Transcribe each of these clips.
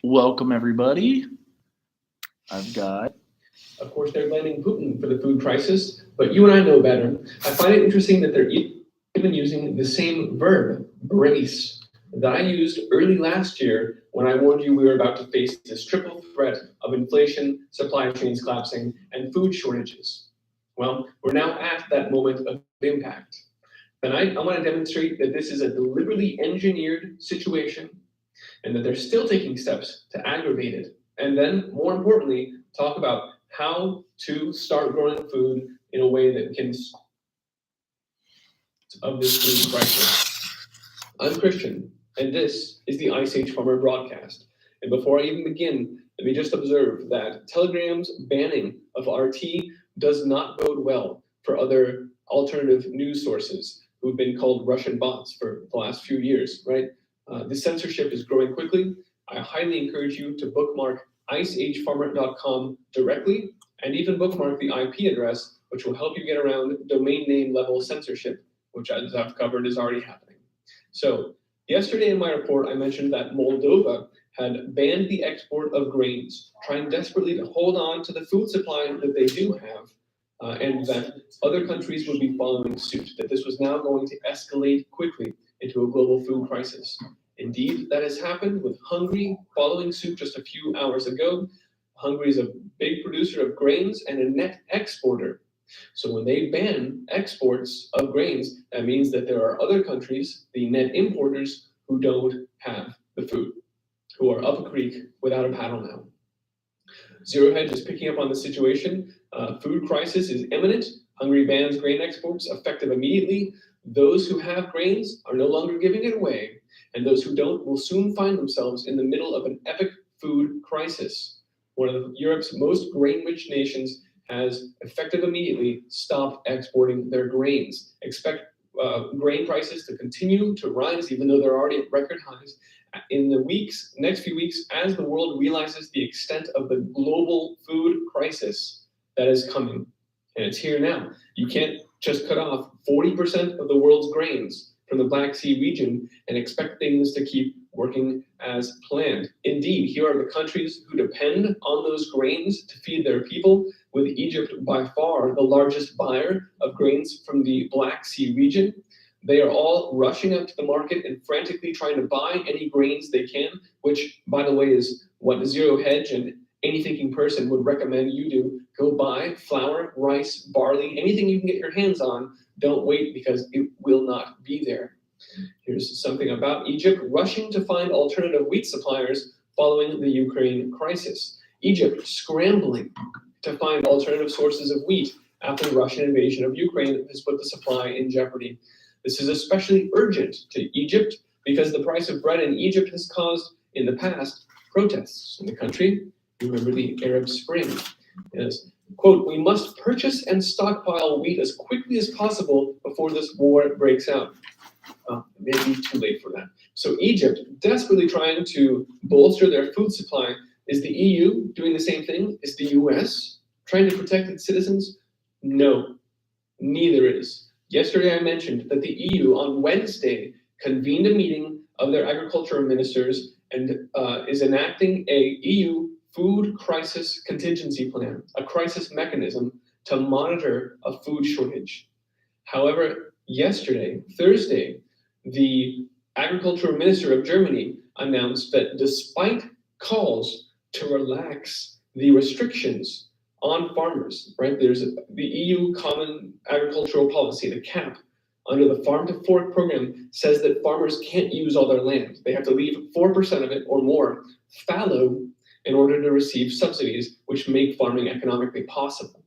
Welcome, everybody. I've got. Of course, they're blaming Putin for the food crisis, but you and I know better. I find it interesting that they're even using the same verb, brace, that I used early last year when I warned you we were about to face this triple threat of inflation, supply chains collapsing, and food shortages. Well, we're now at that moment of impact. Tonight, I want to demonstrate that this is a deliberately engineered situation and that they're still taking steps to aggravate it. And then, more importantly, talk about how to start growing food in a way that can of this food crisis. I'm Christian, and this is the Ice Age Farmer broadcast. And before I even begin, let me just observe that Telegram's banning of RT does not bode well for other alternative news sources who've been called Russian bots for the last few years, right? The censorship is growing quickly. I highly encourage you to bookmark iceagefarmer.com directly and even bookmark the IP address, which will help you get around domain name level censorship, which, as I've covered, is already happening. So, yesterday in my report, I mentioned that Moldova had banned the export of grains, trying desperately to hold on to the food supply that they do have, and that other countries would be following suit, that this was now going to escalate quickly into a global food crisis. Indeed, that has happened with Hungary following suit just a few hours ago. Hungary is a big producer of grains and a net exporter. So when they ban exports of grains, that means that there are other countries, the net importers, who don't have the food, who are up a creek without a paddle now. Zero Hedge is picking up on the situation. Food crisis is imminent. Hungary bans grain exports effective immediately. Those who have grains are no longer giving it away, and those who don't will soon find themselves in the middle of an epic food crisis. One of Europe's most grain-rich nations has effective immediately stopped exporting their grains. Expect grain prices to continue to rise, even though they're already at record highs, in the next few weeks, as the world realizes the extent of the global food crisis that is coming. And it's here now. You can't just cut off 40% of the world's grains from the Black Sea region and expect things to keep working as planned. Indeed, here are the countries who depend on those grains to feed their people, with Egypt by far the largest buyer of grains from the Black Sea region. They are all rushing out to the market and frantically trying to buy any grains they can, which, by the way, is what Zero Hedge and any thinking person would recommend you do. Go buy flour, rice, barley, anything you can get your hands on. Don't wait, because it will not be there. Here's something about Egypt rushing to find alternative wheat suppliers following the Ukraine crisis. Egypt scrambling to find alternative sources of wheat after the Russian invasion of Ukraine has put the supply in jeopardy. This is especially urgent to Egypt because the price of bread in Egypt has caused, in the past, protests in the country. Remember the Arab Spring. Yes. Quote, "We must purchase and stockpile wheat as quickly as possible before this war breaks out." It may be too late for that. So Egypt, desperately trying to bolster their food supply. Is the EU doing the same thing? Is the US trying to protect its citizens? No, neither is. Yesterday I mentioned that the EU on Wednesday convened a meeting of their agricultural ministers and is enacting a EU food crisis contingency plan, a crisis mechanism to monitor a food shortage. However, yesterday, Thursday, the agricultural minister of Germany announced that despite calls to relax the restrictions on farmers, right? There's the EU Common Agricultural Policy, the CAP, under the Farm to Fork program, says that farmers can't use all their land. They have to leave 4% of it or more fallow in order to receive subsidies, which make farming economically possible.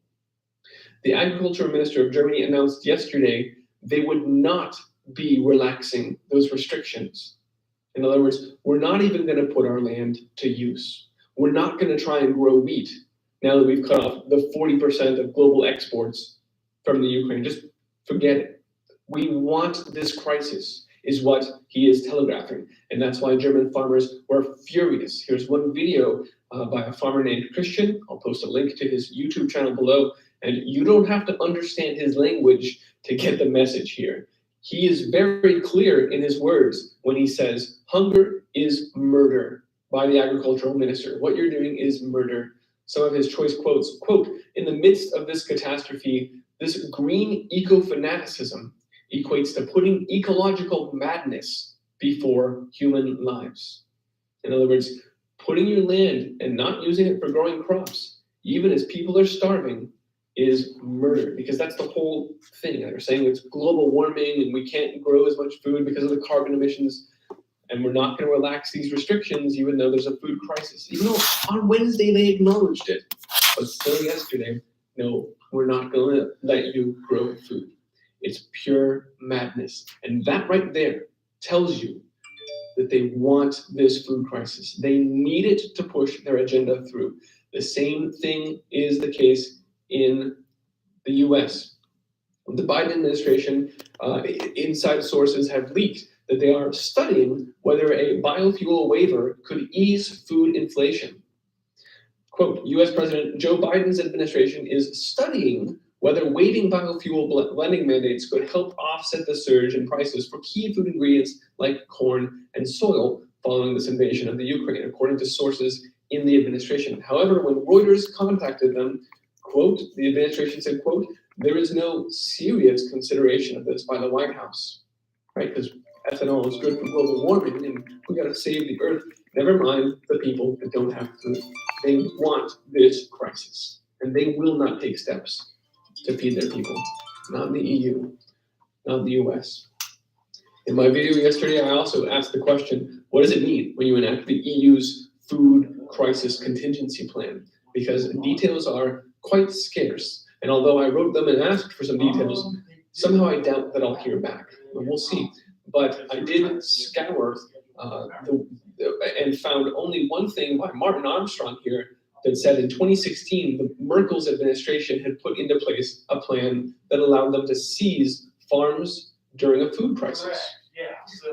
The agriculture minister of Germany announced yesterday they would not be relaxing those restrictions. In other words, we're not even going to put our land to use. We're not going to try and grow wheat now that we've cut off the 40% of global exports from the Ukraine. Just forget it. We want this crisis, is what he is telegraphing. And that's why German farmers were furious. Here's one video by a farmer named Christian. I'll post a link to his YouTube channel below. And you don't have to understand his language to get the message here. He is very clear in his words when he says, hunger is murder. by the agricultural minister. What you're doing is murder. Some of his choice quotes, quote, in the midst of this catastrophe, this green eco-fanaticism equates to putting ecological madness before human lives. In other words, putting your land and not using it for growing crops, even as people are starving, is murder, because that's the whole thing. They're saying it's global warming and we can't grow as much food because of the carbon emissions, and we're not going to relax these restrictions even though there's a food crisis. Even though on Wednesday they acknowledged it, but still yesterday, no, we're not going to let you grow food. It's pure madness. And that right there tells you that they want this food crisis. They need it to push their agenda through. The same thing is the case in the US. The Biden administration, inside sources have leaked that they are studying whether a biofuel waiver could ease food inflation. Quote, US President Joe Biden's administration is studying whether waiving biofuel blending mandates could help offset the surge in prices for key food ingredients like corn and soil following this invasion of the Ukraine, according to sources in the administration. However, when Reuters contacted them, quote, the administration said, quote, there is no serious consideration of this by the White House, right? Because ethanol is good for global warming and we gotta save the earth. Never mind the people that don't have food. They want this crisis and they will not take steps to feed their people. Not the EU, not the US. In my video yesterday, I also asked the question, what does it mean when you enact the EU's food crisis contingency plan? Because details are quite scarce. And although I wrote them and asked for some details, somehow I doubt that I'll hear back. We'll see. But I did scour and found only one thing by Martin Armstrong here that said in 2016, the Merkel's administration had put into place a plan that allowed them to seize farms during a food crisis.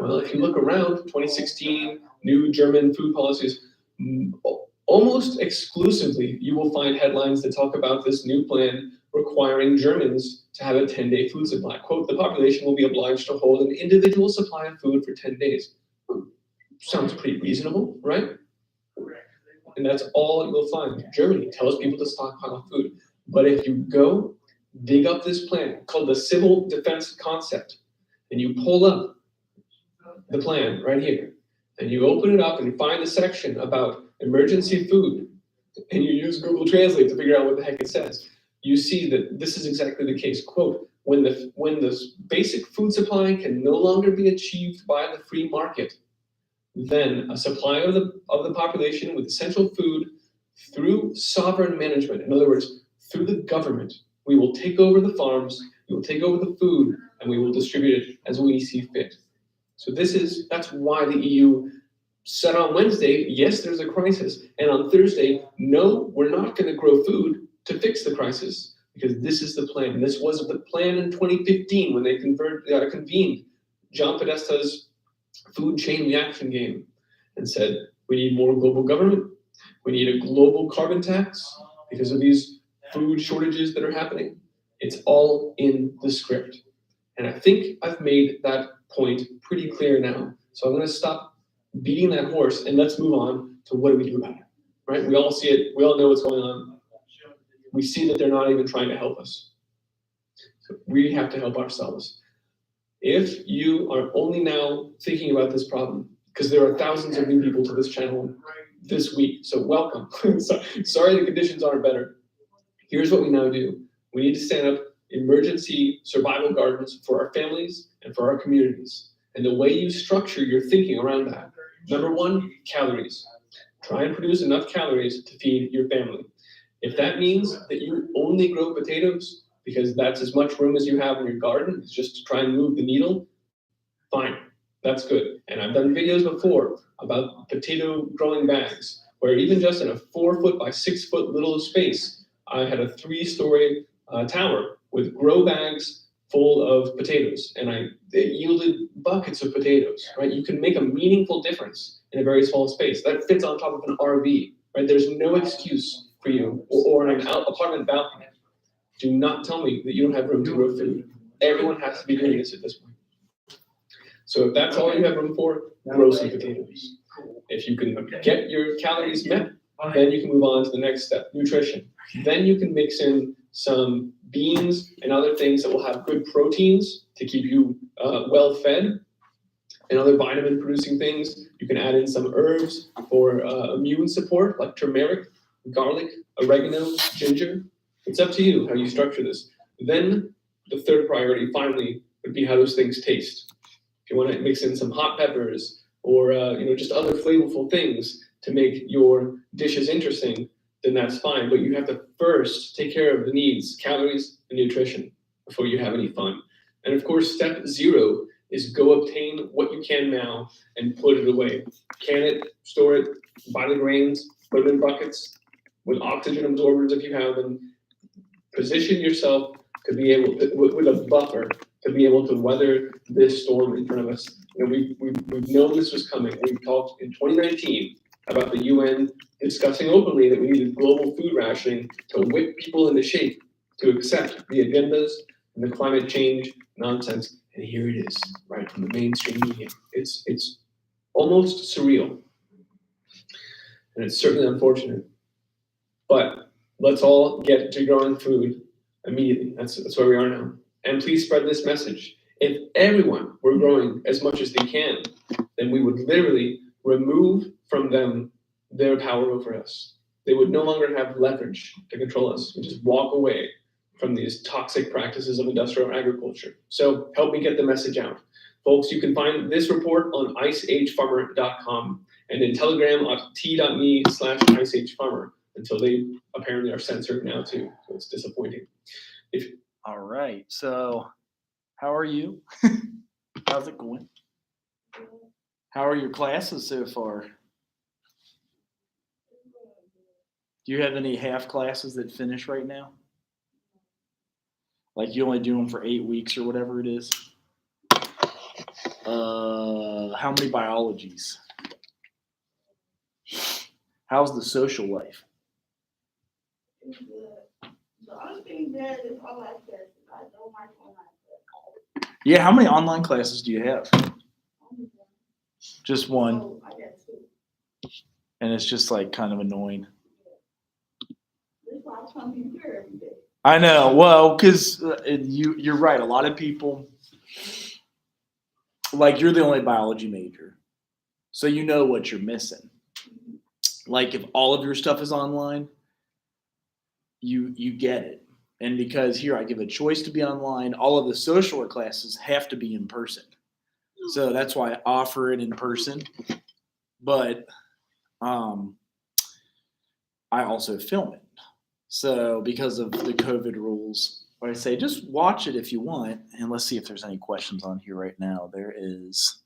Well, if you look around, 2016, new German food policies, almost exclusively, you will find headlines that talk about this new plan requiring Germans to have a 10-day food supply. Quote, the population will be obliged to hold an individual supply of food for 10 days. Sounds pretty reasonable, right? And that's all you'll find. Germany tells people to stockpile food. But if you go dig up this plan called the Civil Defense Concept, and you pull up the plan right here, and you open it up and you find the section about emergency food, and you use Google Translate to figure out what the heck it says, you see that this is exactly the case. Quote, when the basic food supply can no longer be achieved by the free market, then a supply of the population with essential food through sovereign management, in other words, through the government, we will take over the farms, we will take over the food, and we will distribute it as we see fit. So that's why the EU said on Wednesday, yes, there's a crisis, and on Thursday, no, we're not going to grow food to fix the crisis, because this is the plan. This was the plan in 2015 when they convened John Podesta's food chain reaction game and said, we need more global government, we need a global carbon tax because of these food shortages that are happening. It's all in the script. And I think I've made that point pretty clear now. So I'm going to stop beating that horse and let's move on to what do we do about it, right? We all see it. We all know what's going on. We see that they're not even trying to help us. So we have to help ourselves. If you are only now thinking about this problem, because there are thousands of new people to this channel this week, so welcome. Sorry the conditions aren't better. Here's what we now do. We need to stand up emergency survival gardens for our families and for our communities. And the way you structure your thinking around that, number one, calories. Try and produce enough calories to feed your family. If that means that you only grow potatoes because that's as much room as you have in your garden, it's just to try and move the needle, fine, that's good. And I've done videos before about potato growing bags, where even just in a 4-foot by 6-foot little space, I had a 3-story tower with grow bags full of potatoes, and it yielded buckets of potatoes, right? You can make a meaningful difference in a very small space. That fits on top of an RV, right? There's no excuse for you, or an apartment balcony. Do not tell me that you don't have room to grow food. Everyone has to be doing this at this point. So if that's all you have room for, grow some potatoes. If you can Okay. get your calories met, then you can move on to the next step, nutrition. Then you can mix in some beans and other things that will have good proteins to keep you well fed, and other vitamin producing things. You can add in some herbs for immune support, like turmeric, garlic, oregano, ginger. It's up to you how you structure this. Then the third priority, finally, would be how those things taste. If you want to mix in some hot peppers or just other flavorful things to make your dishes interesting, then that's fine. But you have to first take care of the needs, calories, and nutrition before you have any fun. And of course, step 0 is go obtain what you can now and put it away. Can it, store it, buy the grains, put them in buckets with oxygen absorbers if you have them. Position yourself to be able to, with a buffer, to be able to weather this storm in front of us. We've known this was coming. We've talked in 2019 about the UN discussing openly that we needed global food rationing to whip people into shape to accept the agendas and the climate change nonsense. And here it is, right from the mainstream media. It's almost surreal. And it's certainly unfortunate. But let's all get to growing food immediately. That's where we are now. And please spread this message. If everyone were growing as much as they can, then we would literally remove from them their power over us. They would no longer have leverage to control us. We just walk away from these toxic practices of industrial agriculture. So help me get the message out. Folks, you can find this report on iceagefarmer.com and in Telegram at t.me/iceagefarmer until they apparently are censored now too. So it's disappointing. All right. So, how are you? How's it going? How are your classes so far? Do you have any half classes that finish right now? Like you only do them for 8 weeks or whatever it is? How many biologies? How's the social life? It's good. The only thing bad is online classes. I don't like online classes. Yeah, how many online classes do you have? Only one. Just one, Oh, I got 2. and it's just like kind of annoying. That's why I come in here every day. I know. Well, because you're right. A lot of people, like you're the only biology major, so you know what you're missing. Like if all of your stuff is online, you get it. And because here I give a choice to be online, all of the social work classes have to be in person. So that's why I offer it in person. But I also film it. So because of the COVID rules, I say just watch it if you want. And let's see if there's any questions on here right now. There is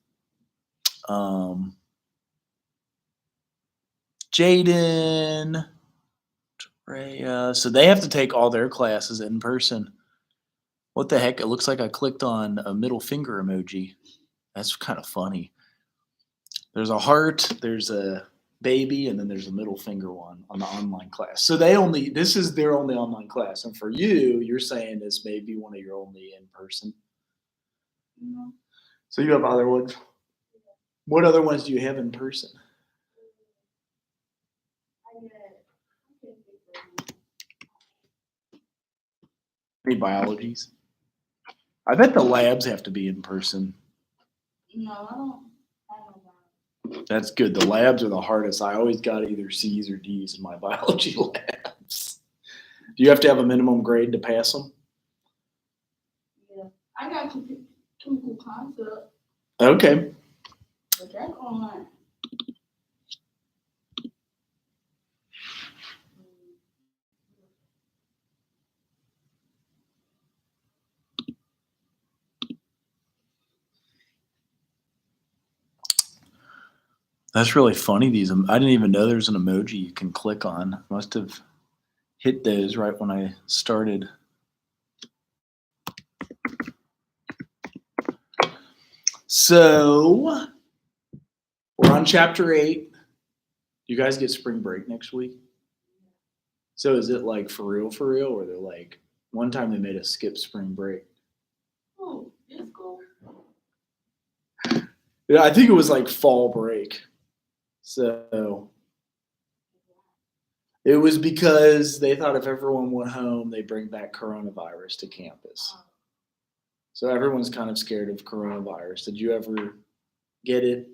Jaden, Rhea. So they have to take all their classes in person. What the heck? It looks like I clicked on a middle finger emoji. That's kind of funny. There's a heart, there's a baby, and then there's a middle finger one on the online class. So this is their only online class. And for you, you're saying this may be one of your only in person. No. So you have other ones. What other ones do you have in person? I can't think of Any biologies? I bet the labs have to be in person. no, I don't know. That's good. The labs are the hardest. I always got either C's or D's in my biology labs. Do you have to have a minimum grade to pass them? Yeah. I got chemical concept, Okay. but that's online. That's really funny. I didn't even know there's an emoji you can click on. Must have hit those right when I started. So we're on chapter 8. You guys get spring break next week? So is it like for real, or they're like, one time they made us skip spring break? Oh, it's cool. Yeah, I think it was like fall break. So it was because they thought if everyone went home, they bring back coronavirus to campus. So everyone's kind of scared of coronavirus. Did you ever get it?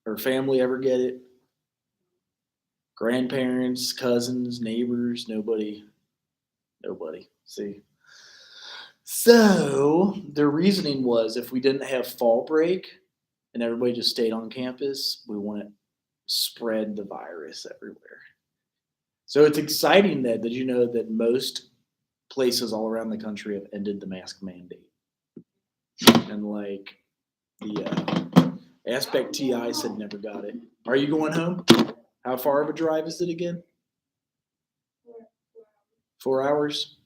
Or family ever get it? Grandparents, cousins, neighbors, nobody. See. So their reasoning was if we didn't have fall break and everybody just stayed on campus, we wouldn't spread the virus everywhere. So it's exciting that did you know that most places all around the country have ended the mask mandate? And like the Aspect TI said never got it. Are you going home? How far of a drive is it again? 4 hours?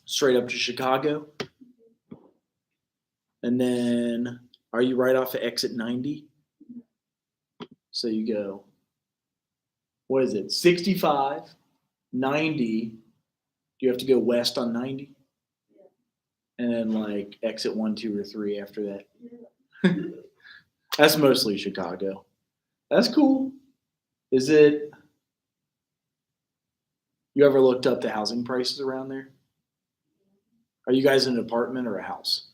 Straight up to Chicago? And then are you right off of exit 90? So you go, what is it, 65, 90. Do you have to go west on 90? And then like exit 1, 2, or 3 after that? That's mostly Chicago. That's cool. Is it, you ever looked up the housing prices around there? Are you guys in an apartment or a house?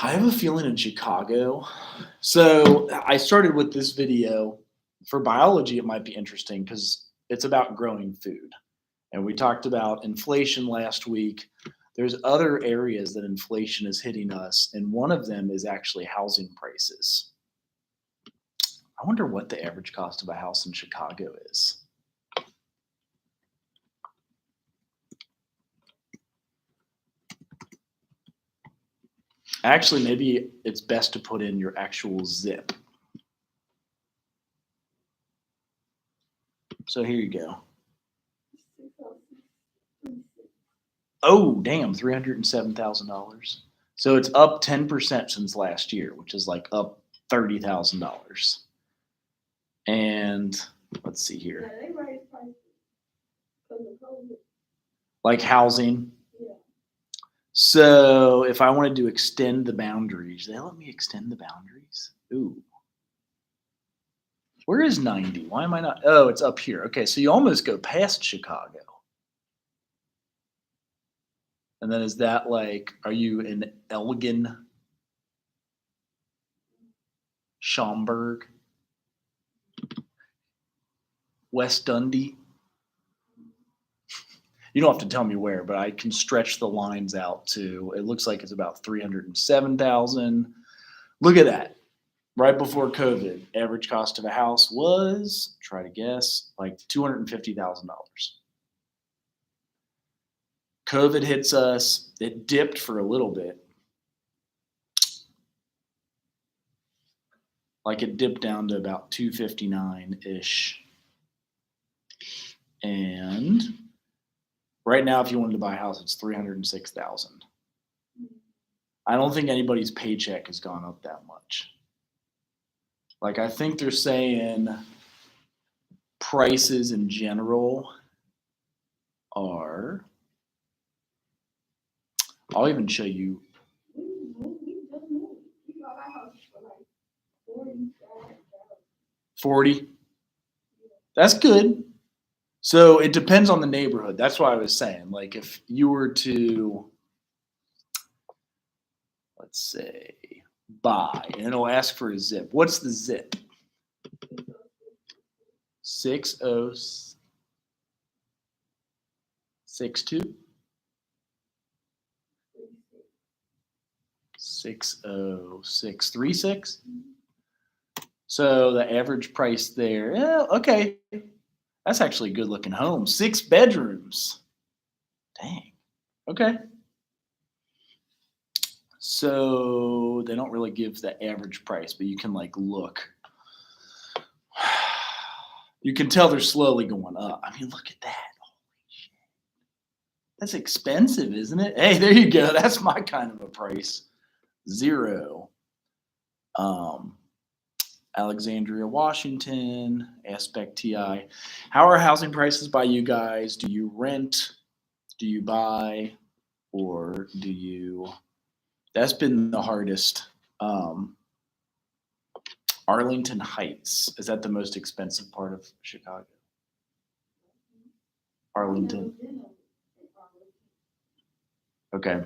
I have a feeling in Chicago. So I started with this video. For biology, it might be interesting because it's about growing food. And we talked about inflation last week. There's other areas that inflation is hitting us, and one of them is actually housing prices. I wonder what the average cost of a house in Chicago is. Actually, maybe it's best to put in your actual zip. So here you go. Oh, damn, $307,000. So it's up 10% since last year, which is like up $30,000. And let's see here. Yeah, they raised prices because of COVID. Like housing. Yeah. So if I wanted to extend the boundaries, they let me extend the boundaries? Ooh. Where is 90? Why am I not? Oh, it's up here. Okay, so you almost go past Chicago. And then is that like, are you in Elgin, Schaumburg, West Dundee? You don't have to tell me where, but I can stretch the lines out to, it looks like it's about 307,000. Look at that. Right before COVID, average cost of a house was, try to guess, like $250,000. COVID hits us, it dipped for a little bit. Like it dipped down to about 259-ish. And right now, if you wanted to buy a house, it's 306,000. I don't think anybody's paycheck has gone up that much. Like I think they're saying prices in general are, I'll even show you. We just moved. We got our house for like 40,000. 40. That's good. So it depends on the neighborhood. That's why I was saying, like if you were to, let's say, buy, and it'll ask for a zip. What's the zip? 6062? 60636. So the average price there, yeah, okay. That's actually a good looking home. 6 bedrooms. Dang. Okay. So they don't really give the average price, but you can like look. You can tell they're slowly going up. I mean, look at that. Holy shit. That's expensive, isn't it? Hey, there you go. That's my kind of a price. 0. Alexandria, Washington, Aspect TI. How are housing prices by you guys? Do you rent? Do you buy? Or do you? That's been the hardest Arlington Heights. Is that the most expensive part of Chicago? Arlington. Okay.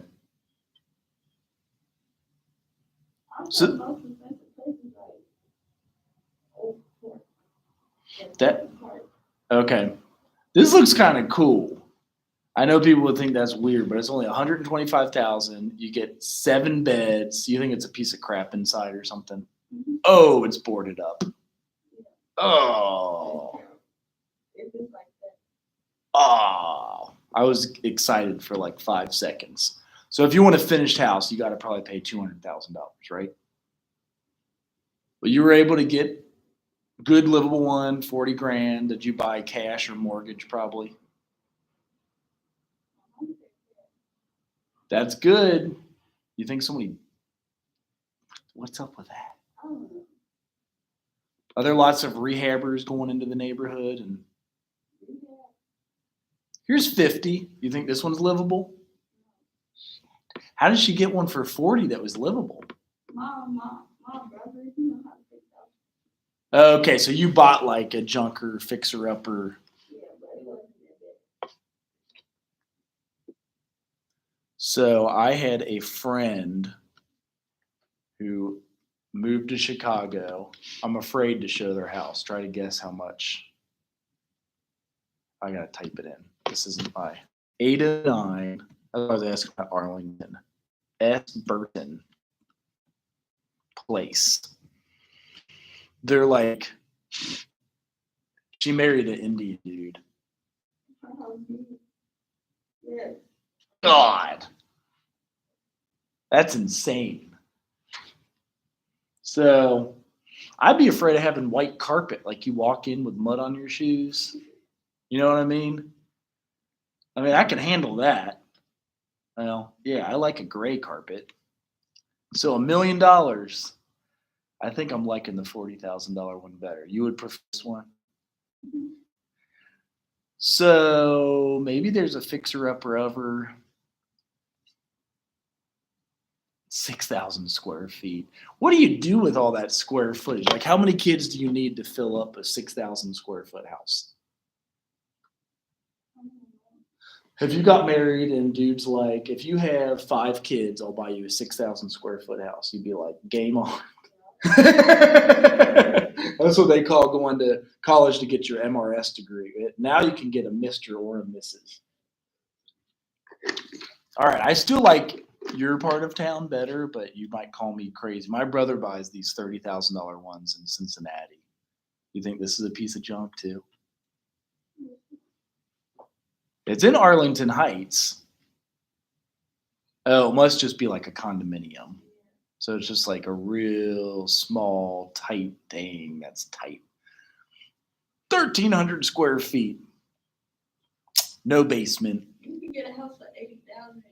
So- That- Okay. This looks kind of cool. I know people would think that's weird, but it's only 125,000. You get 7 beds. You think it's a piece of crap inside or something? Oh, it's boarded up. Oh. Oh. I was excited for like 5 seconds. So if you want a finished house, you got to probably pay $200,000, right? But you were able to get good livable one, 40 grand. Did you buy cash or mortgage probably? That's good. You think somebody, what's up with that? Are there lots of rehabbers going into the neighborhood? And here's 50. You think this one's livable? How did she get one for 40 that was livable? Okay, so you bought like a junker, fixer upper. So I had a friend who moved to Chicago. I'm afraid to show their house. Try to guess how much. I gotta type it in. This isn't my 809. I was asking about Arlington. S. Burton Place. They're like, she married an Indian dude. God. That's insane. So I'd be afraid of having white carpet, like you walk in with mud on your shoes. You know what I mean? I can handle that. Well, yeah, I like a gray carpet. So $1 million. I think I'm liking the $40,000 one better. You would prefer this one? So maybe there's a fixer-upper over 6,000 square feet. What do you do with all that square footage? Like, how many kids do you need to fill up a 6,000 square foot house? Have you got married and dude's like, if you have 5 kids, I'll buy you a 6,000 square foot house. You'd be like, game on. That's what they call going to college to get your MRS degree. Now you can get a Mr. or a Mrs. All right, I still like your part of town better, but you might call me crazy. My brother buys these $30,000 ones in Cincinnati. You think this is a piece of junk too? It's in Arlington Heights. Oh, it must just be like a condominium. So it's just like a real small, tight thing. That's tight. 1,300 square feet. No basement. You can get a house for 80,000.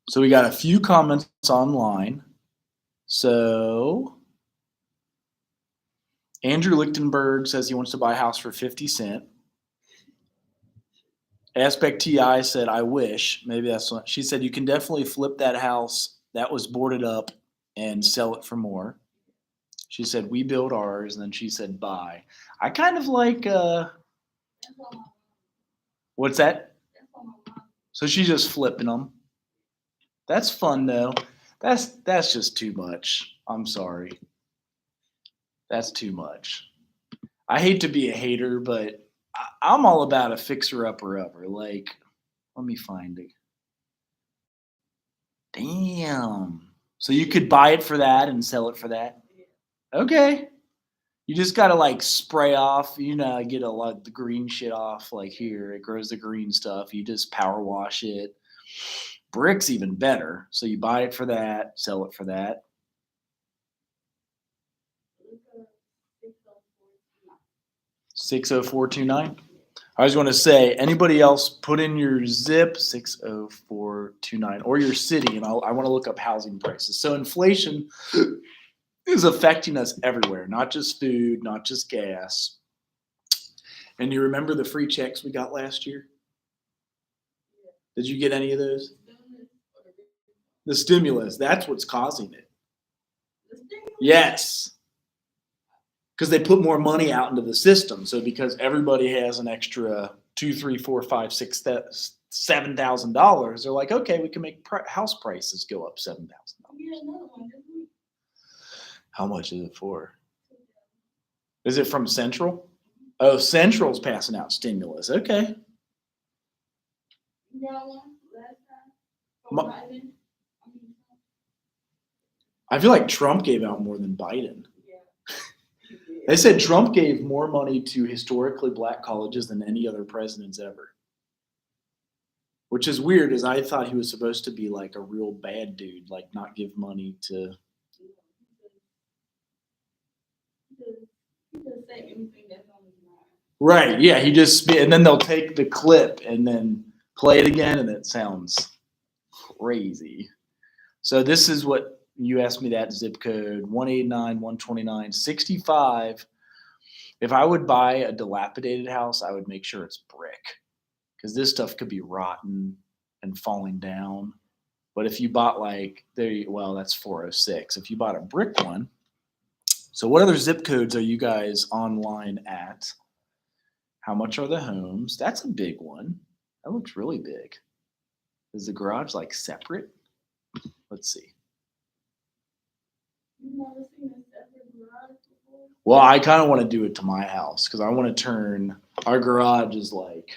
So we got a few comments online. So Andrew Lichtenberg says he wants to buy a house for 50 cents. Aspect TI said, I wish. Maybe that's what she said. You can definitely flip that house that was boarded up and sell it for more. She said, we build ours. And then she said, buy. I kind of like, what's that? So she's just flipping them. That's fun though. That's just too much. I'm sorry. That's too much. I hate to be a hater, but I'm all about a fixer-upper. Like, let me find it. Damn. So you could buy it for that and sell it for that? Okay. You just gotta like spray off, get a lot of the green shit off. Like here, it grows the green stuff. You just power wash it. Brick's even better. So you buy it for that, sell it for that. 60429. I was going to say, anybody else put in your zip 60429 or your city, and I want to look up housing prices. So inflation is affecting us everywhere, not just food, not just gas. And you remember the free checks we got last year? Did you get any of those? The stimulus, that's what's causing it. The stimulus? Yes. Because they put more money out into the system. So because everybody has an extra $2,000, $3,000, $4,000, $5,000, $7,000, they're like, okay, we can make house prices go up $7,000. Yeah, another one this week. How much is it for? Is it from Central? Oh, Central's passing out stimulus. Okay. You got one last time? From Ma- Biden? I mean, I feel like Trump gave out more than Biden. yeah. They said Trump gave more money to historically black colleges than any other president's ever. Which is weird, as I thought he was supposed to be like a real bad dude, like not give money to. He just say anything that's on his mind. Right, yeah, he just, and then they'll take the clip and then play it again, and it sounds crazy. So this is what you asked me, that zip code 189, 129, 65. If I would buy a dilapidated house, I would make sure it's brick, because this stuff could be rotten and falling down. But if you bought that's 406. If you bought a brick one. So what other zip codes are you guys online at? How much are the homes? That's a big one. That looks really big. Is the garage like separate? Let's see. You never seen a separate garage before? Well, I kind of want to do it to my house because I want to turn our garage is like,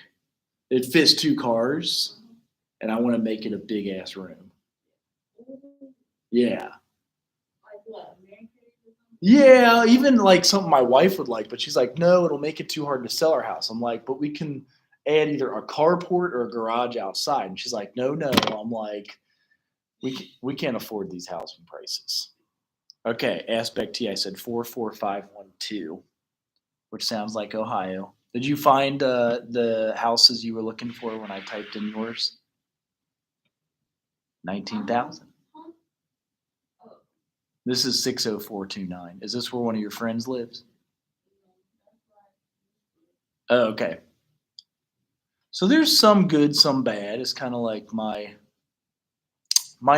it fits 2 cars, and I want to make it a big ass room. Yeah. Like what, a man cave or something? Yeah, even like something my wife would like, but she's like, no, it'll make it too hard to sell our house. I'm like, but we can add either a carport or a garage outside. And she's like, no. I'm like, we can't afford these housing prices. Okay, Aspect T, I said 44512, which sounds like Ohio. Did you find the houses you were looking for when I typed in yours? 19,000. Huh? This is 60429. Is this where one of your friends lives? Oh, okay. So there's some good, some bad. It's kind of like my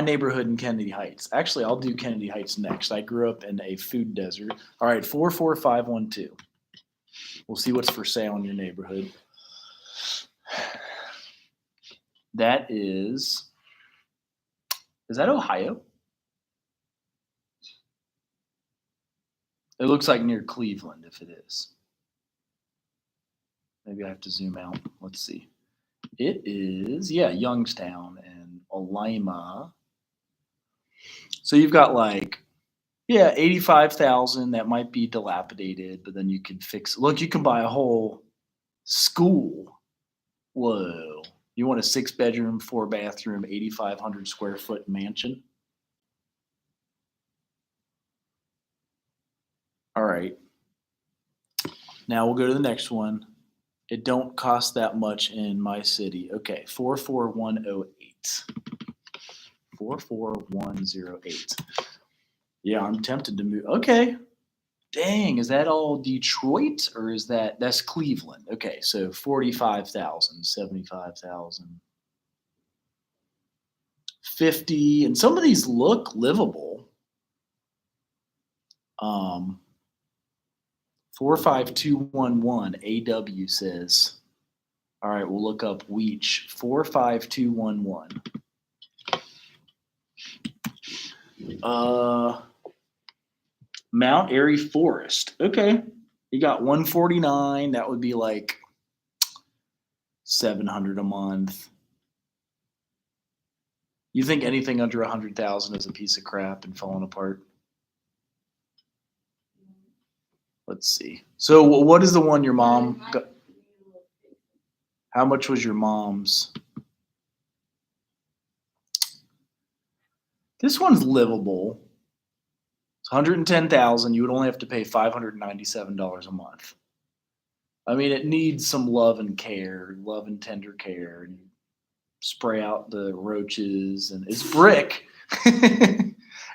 neighborhood in Kennedy Heights. Actually, I'll do Kennedy Heights next. I grew up in a food desert. All right, 44512. We'll see what's for sale in your neighborhood. That is that Ohio? It looks like near Cleveland if it is. Maybe I have to zoom out. Let's see. It is, Youngstown and Lima. So you've got 85,000 that might be dilapidated, but then you can fix. Look, you can buy a whole school. Whoa! You want a 6-bedroom, 4-bathroom, 8,500 square foot mansion? All right. Now we'll go to the next one. It don't cost that much in my city. Okay, 44108. 44108. Yeah, I'm tempted to move. Okay. Dang, is that all Detroit or is that's Cleveland? Okay, so 45,000, 75,000, 50, and some of these look livable. 45211 AW says. All right, we'll look up Weech. 45211. Mount Airy Forest. Okay. You got 149. That would be like 700 a month. You think anything under 100,000 is a piece of crap and falling apart? Let's see. So what is the one your mom got? How much was your mom's? This one's livable. It's 110,000. You would only have to pay $597 a month. I mean, it needs some love and care, love and tender care, and spray out the roaches, and it's brick.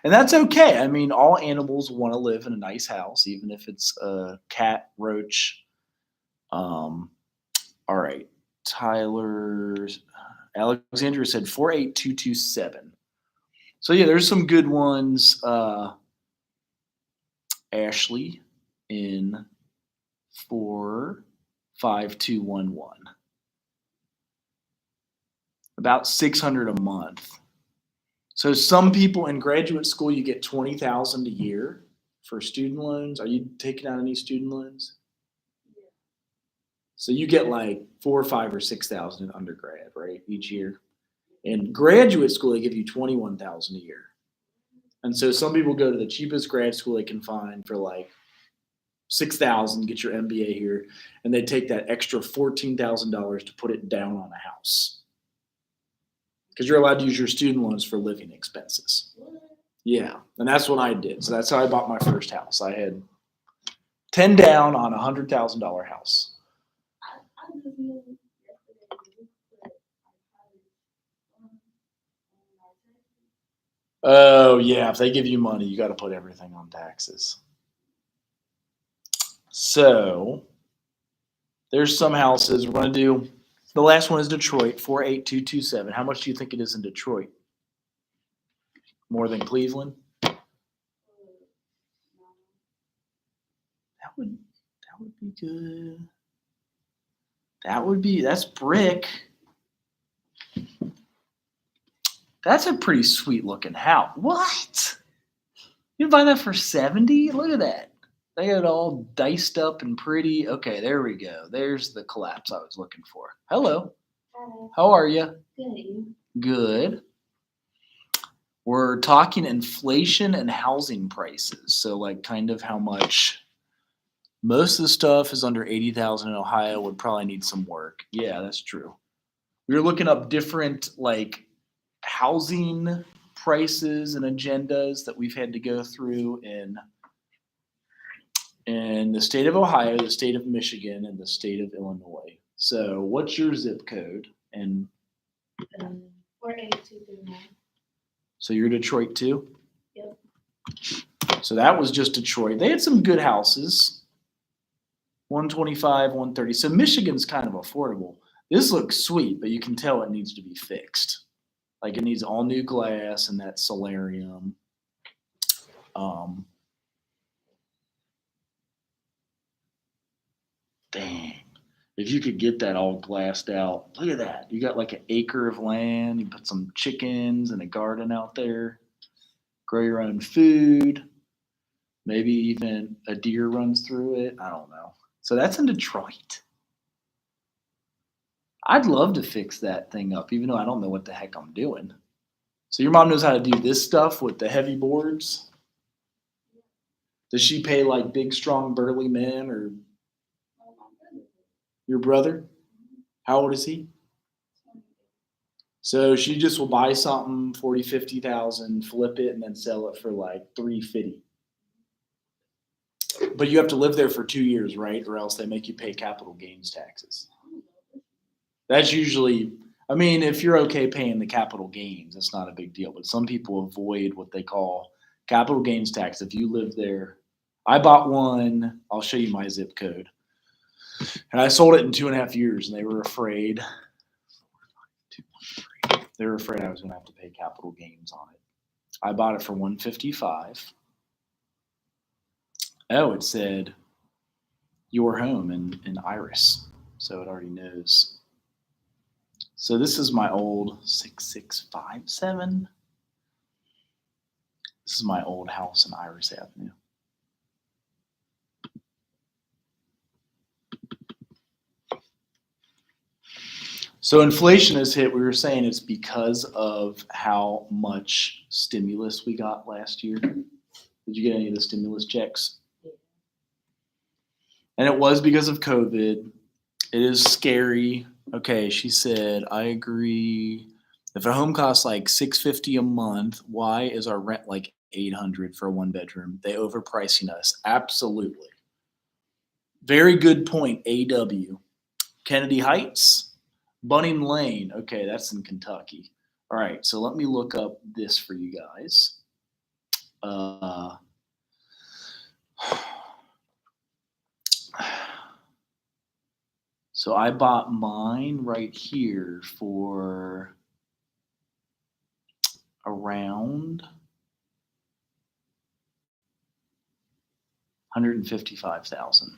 And that's okay. I mean, all animals want to live in a nice house, even if it's a cat, roach. All right. Alexandria said 48227. So yeah, there's some good ones. Ashley in 45211. About 600 a month. So some people in graduate school, you get 20,000 a year for student loans. Are you taking out any student loans? So you get like 4 or 5 or 6,000 in undergrad, right, each year. In graduate school, they give you 21,000 a year. And so some people go to the cheapest grad school they can find for like 6,000, get your MBA here, and they take that extra $14,000 to put it down on a house. Because you're allowed to use your student loans for living expenses. Yeah, and that's what I did. So that's how I bought my first house. I had 10 down on a $100,000 house. I just knew yesterday that we put Oh yeah, if they give you money, you got to put everything on taxes. So there's some houses we're going to do. The last one is Detroit, 48227. How much do you think it is in Detroit? More than Cleveland? That would be good. That's brick. That's a pretty sweet looking house. What? You buy that for 70? Look at that. They got it all diced up and pretty. Okay, there we go. There's the collapse I was looking for. Hello. How are you? Good. Good. We're talking inflation and housing prices. So like kind of how much most of the stuff is under 80,000 in Ohio would probably need some work. Yeah, that's true. We were looking up different like housing prices and agendas that we've had to go through in the state of Ohio, the state of Michigan, and the state of Illinois. So what's your zip code? And 48239. so you're Detroit too? Yep. So that was just Detroit. They had some good houses. 125, 130. So Michigan's kind of affordable. This looks sweet, but you can tell it needs to be fixed. Like it needs all new glass and that solarium. Dang. If you could get that all glassed out, look at that. You got like an acre of land. You put some chickens and a garden out there. Grow your own food. Maybe even a deer runs through it. I don't know. So that's in Detroit. I'd love to fix that thing up, even though I don't know what the heck I'm doing. So your mom knows how to do this stuff with the heavy boards? Does she pay like big, strong, burly men or your brother? How old is he? So she just will buy something 40, 50,000, flip it, and then sell it for like 350. But you have to live there for 2 years, right? Or else they make you pay capital gains taxes. That's usually, I mean, if you're okay paying the capital gains, that's not a big deal. But some people avoid what they call capital gains tax. If you live there, I bought one. I'll show you my zip code. And I sold it in 2.5 years, and they were afraid. They were afraid I was going to have to pay capital gains on it. I bought it for $155. Oh, it said your home in Iris, so it already knows. So this is my old 6657. This is my old house in Iris Avenue. So inflation has hit. We were saying it's because of how much stimulus we got last year. Did you get any of the stimulus checks? And it was because of COVID. It is scary. Okay, she said, I agree. If a home costs like $650 a month, why is our rent like $800 for a 1-bedroom? They overpricing us. Absolutely. Very good point, AW. Kennedy Heights, Bunning Lane. Okay, that's in Kentucky. All right, so let me look up this for you guys. So I bought mine right here for around $155,000.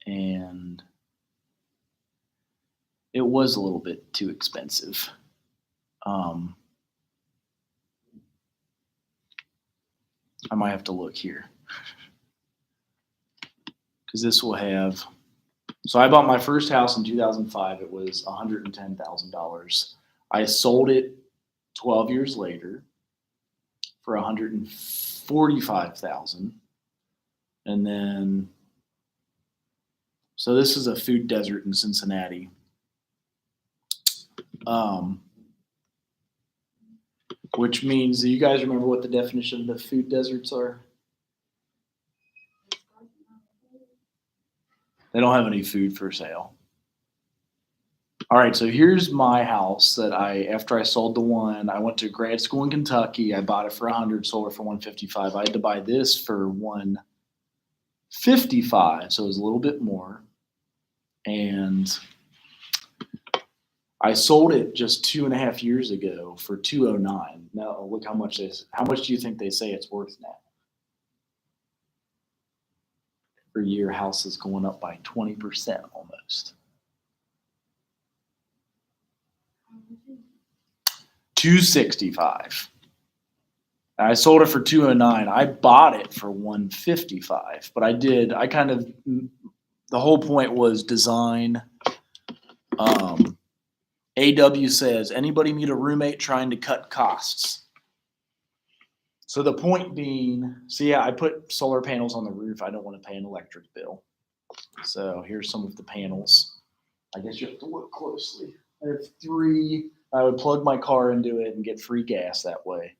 And it was a little bit too expensive. I might have to look here because this will have. So I bought my first house in 2005. It was $110,000. I sold it 12 years later for $145,000, and then. So this is a food desert in Cincinnati. Which means, do you guys remember what the definition of food deserts are? They don't have any food for sale. All right, so here's my house that after I sold the one, I went to grad school in Kentucky. I bought it for 100, sold it for 155. I had to buy this for 155, so it was a little bit more. And I sold it just 2.5 years ago for $209. Now look how much do you think they say it's worth now? Per year, house is going up by 20% almost. $265. And I sold it for $209. I bought it for $155, but the whole point was design. AW says, anybody meet a roommate trying to cut costs? So the point being, I put solar panels on the roof. I don't want to pay an electric bill. So here's some of the panels. I guess you have to look closely. I have 3. I would plug my car into it and get free gas that way.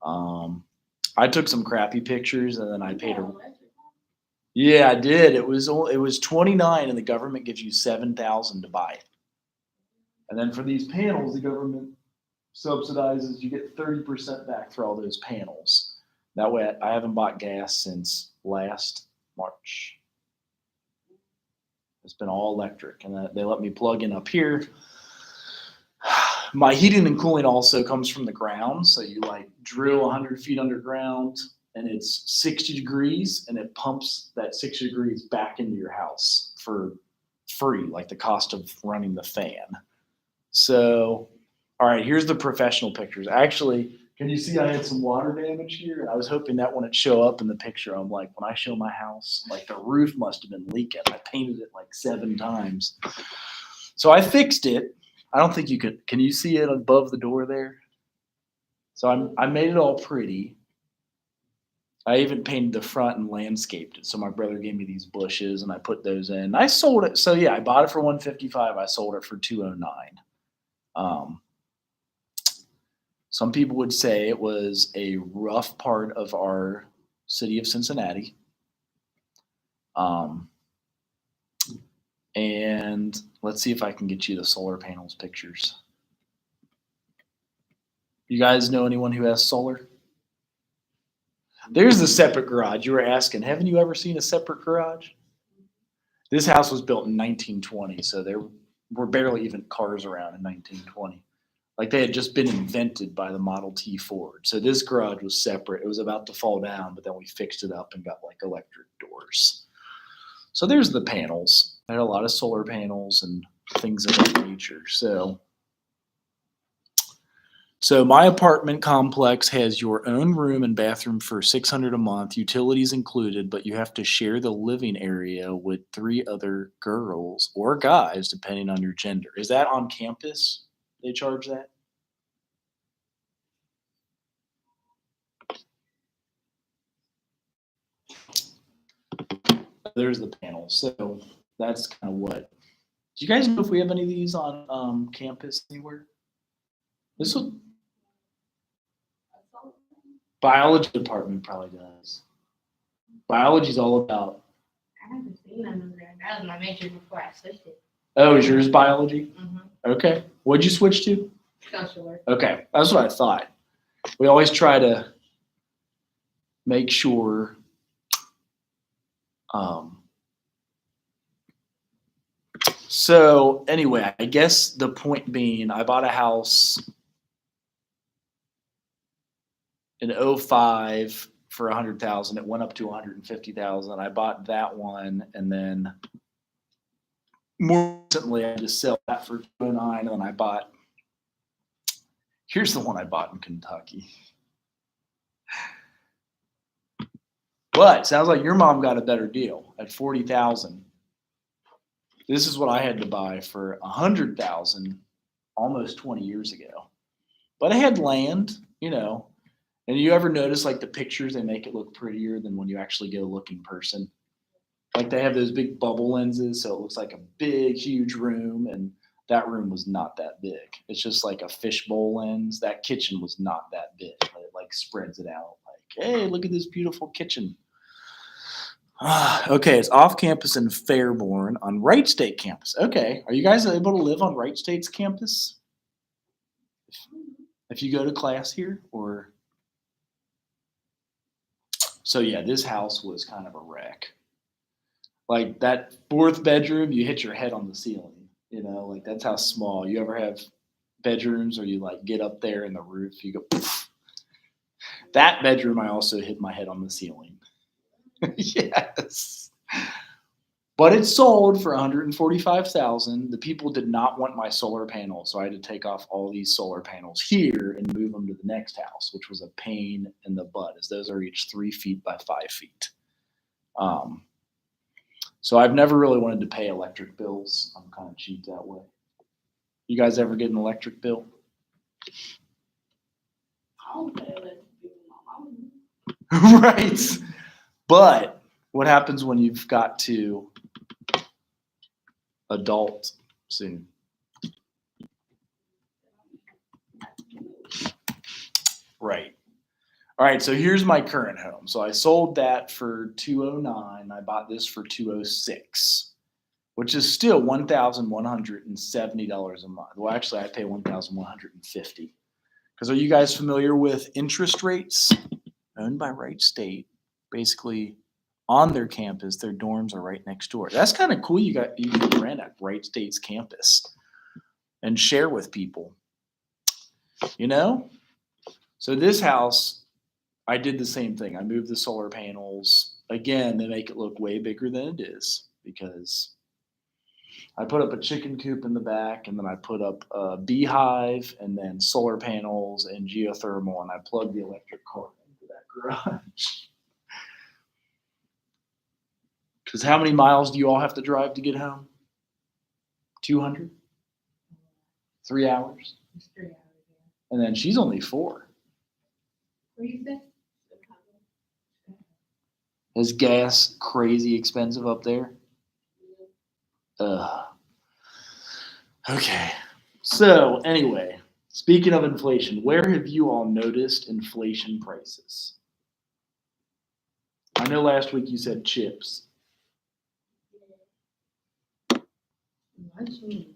I took some crappy pictures and then I paid Yeah, I did. It was $29 and the government gives you $7,000 to buy it. And then for these panels, the government subsidizes, you get 30% back for all those panels. That way, I haven't bought gas since last March. It's been all electric, and they let me plug in up here. My heating and cooling also comes from the ground. So you drill 100 feet underground, and it's 60 degrees, and it pumps that 60 degrees back into your house for free, like the cost of running the fan. So, all right, here's the professional pictures. Actually, can you see I had some water damage here? And I was hoping that wouldn't show up in the picture. I'm like, when I show my house, the roof must have been leaking. I painted it 7 times. So I fixed it. I don't think you could. Can you see it above the door there? So I made it all pretty. I even painted the front and landscaped it. So my brother gave me these bushes, and I put those in. I sold it. So yeah, I bought it for $155. I sold it for $209. Some people would say it was a rough part of our city of Cincinnati. And let's see if I can get you the solar panels pictures. You guys know anyone who has solar? There's the separate garage. You were asking, haven't you ever seen a separate garage? This house was built in 1920, so there were barely even cars around in 1920. They had just been invented by the Model T Ford. So this garage was separate. It was about to fall down, but then we fixed it up and got electric doors. So there's the panels. I had a lot of solar panels and things of that nature. So my apartment complex has your own room and bathroom for $600 a month, utilities included, but you have to share the living area with 3 other girls or guys, depending on your gender. Is that on campus? They charge that? There's the panel. So that's kind of what. Do you guys know if we have any of these on campus anywhere? Biology department probably does. Biology's all about. I haven't seen none of that. That was my major before I switched it. Oh, is yours biology? Mm-hmm. Okay. What'd you switch to? Social work. Okay, that's what I thought. We always try to make sure So anyway, I guess the point being, I bought a house in '05 for 100,000. It went up to 150,000. I bought that one, and then more recently, I just sell that for 209, and then I bought. Here's the one I bought in Kentucky. But sounds like your mom got a better deal at 40,000. This is what I had to buy for 100,000 almost 20 years ago. But I had land, you know. And you ever notice like the pictures, they make it look prettier than when you actually go look in person? Like they have those big bubble lenses, so it looks like a big, huge room, and that room was not that big. It's just like a fishbowl lens. That kitchen was not that big, but it like spreads it out. Like, hey, look at this beautiful kitchen. Okay, it's off campus in Fairborn on Wright State campus. Okay, are you guys able to live on Wright State's campus? If you go to class here, or so yeah, this house was kind of a wreck. Like that fourth bedroom, you hit your head on the ceiling. You know, like that's how small. You ever have bedrooms, or you like get up there in the roof, you go. Poof. That bedroom, I also hit my head on the ceiling. Yes. But it sold for 145,000. The people did not want my solar panels, so I had to take off all these solar panels here and move them to the next house, which was a pain in the butt, as those are each 3 feet by 5 feet. So I've never really wanted to pay electric bills. I'm kind of cheap that way. You guys ever get an electric bill? I don't pay electric bill with my mom. Right. But what happens when you've got to adult soon? Right. All right, so here's my current home. So I sold that for 209. I bought this for 206, which is still $1,170 a month. Well, actually, I pay $1,150. Because are you guys familiar with interest rates? Owned by Wright State, basically on their campus, their dorms are right next door. That's kind of cool. You can rent at Wright State's campus and share with people. You know? So this house, I did the same thing. I moved the solar panels. Again, they make it look way bigger than it is because I put up a chicken coop in the back, and then I put up a beehive, and then solar panels and geothermal, and I plugged the electric car into that garage. Because how many miles do you all have to drive to get home? 200? 3 hours? It's 3 hours. And then she's only 4. What do you say? Is gas crazy expensive up there? Okay. So anyway, speaking of inflation, where have you all noticed inflation prices? I know last week you said chips. Lunch meat.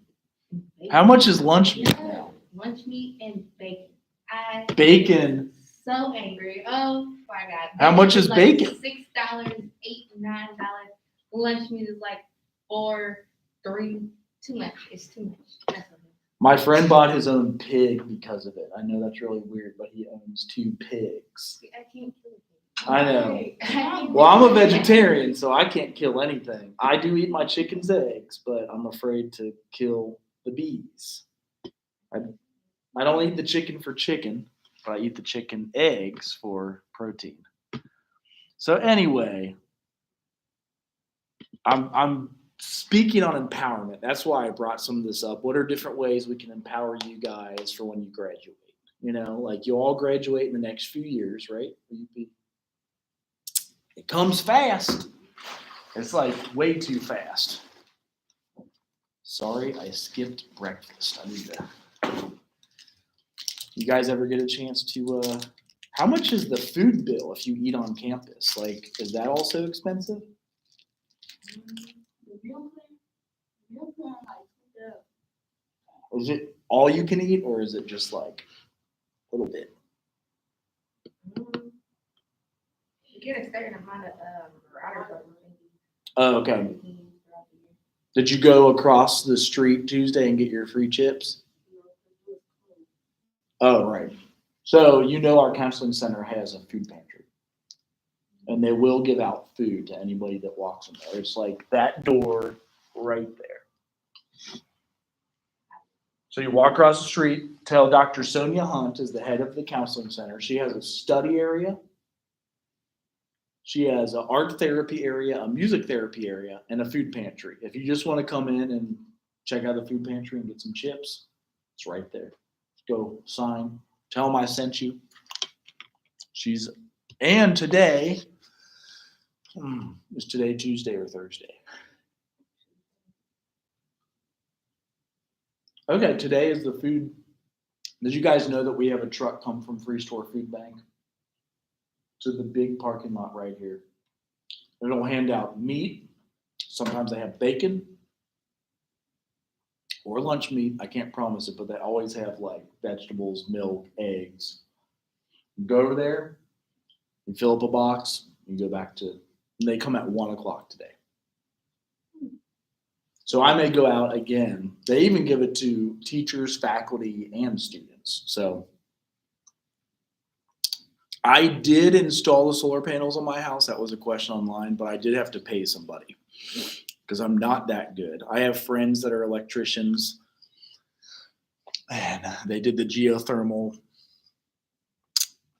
and bacon. How much is lunch meat Yeah, now? lunch meat and bacon. I Bacon. so angry. Oh my god. How much is like bacon? $6, $8, $9. Lunch meat is like 4, 3. Too much. It's too much. That's what it is. My friend bought his own pig because of it. I know that's really weird, but he owns 2 pigs. I can't kill it. I know. I can't Well, I'm kill a it. vegetarian, so I can't kill anything. I do eat my chicken's eggs, but I'm afraid to kill the bees. I don't eat the chicken for chicken, but I eat the chicken eggs for protein. So anyway, I'm speaking on empowerment. That's why I brought some of this up. What are different ways we can empower you guys for when you graduate? You know, like you all graduate in the next few years, right? It comes fast. It's like way too fast. Sorry, I skipped breakfast. I need to. You guys ever get a chance to? How much is the food bill if you eat on campus? Like, is that also expensive? The meal plan like Is it all you can eat, or is it just like a little bit? You get a certain amount of router. Oh, okay. Did you go across the street Tuesday and get your free chips? Oh, right. So you know our counseling center has a food pantry. And they will give out food to anybody that walks in there. It's like that door right there. So you walk across the street, tell Dr. Sonia Hunt is the head of the counseling center. She has a study area. She has an art therapy area, a music therapy area, and a food pantry. If you just want to come in and check out the food pantry and get some chips, it's right there. Go sign. Tell them I sent you. And today, is today Tuesday or Thursday? Okay, today is the food. Did you guys know that we have a truck come from Free Store Food Bank to the big parking lot right here? They'll hand out meat. Sometimes they have bacon or lunch meat. I can't promise it, but they always have like vegetables, milk, eggs. You go over there, you fill up a box, you go back to, and they come at 1 o'clock today. So I may go out again. They even give it to teachers, faculty, and students. So I did install the solar panels on my house. That was a question online, but I did have to pay somebody because I'm not that good. I have friends that are electricians and they did the geothermal,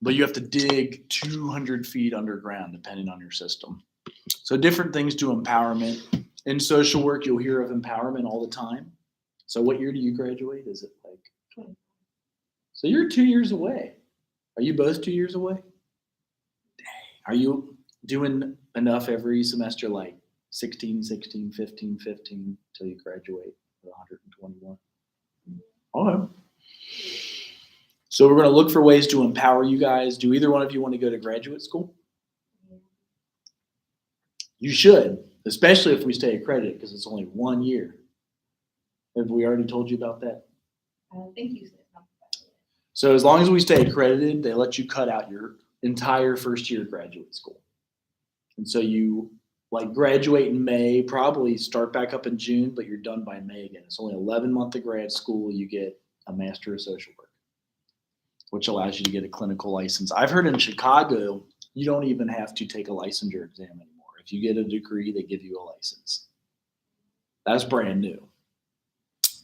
but you have to dig 200 feet underground depending on your system. So different things to empowerment. In social work, you'll hear of empowerment all the time. So what year do you graduate? Is it like 20? So you're 2 years away. Are you both 2 years away? Dang. Are you doing enough every semester, like 16, 16, 15, 15, till you graduate with 121? Okay. So we're going to look for ways to empower you guys. Do either one of you want to go to graduate school? You should, especially if we stay accredited, because it's only 1 year. Have we already told you about that? I don't think you said something about it. So as long as we stay accredited, they let you cut out your entire first year of graduate school. And so you like graduate in May, probably start back up in June, but you're done by May again. It's only 11 months of grad school. You get a Master of Social Work, which allows you to get a clinical license. I've heard in Chicago, you don't even have to take a licensure exam anymore. If you get a degree, they give you a license. That's brand new.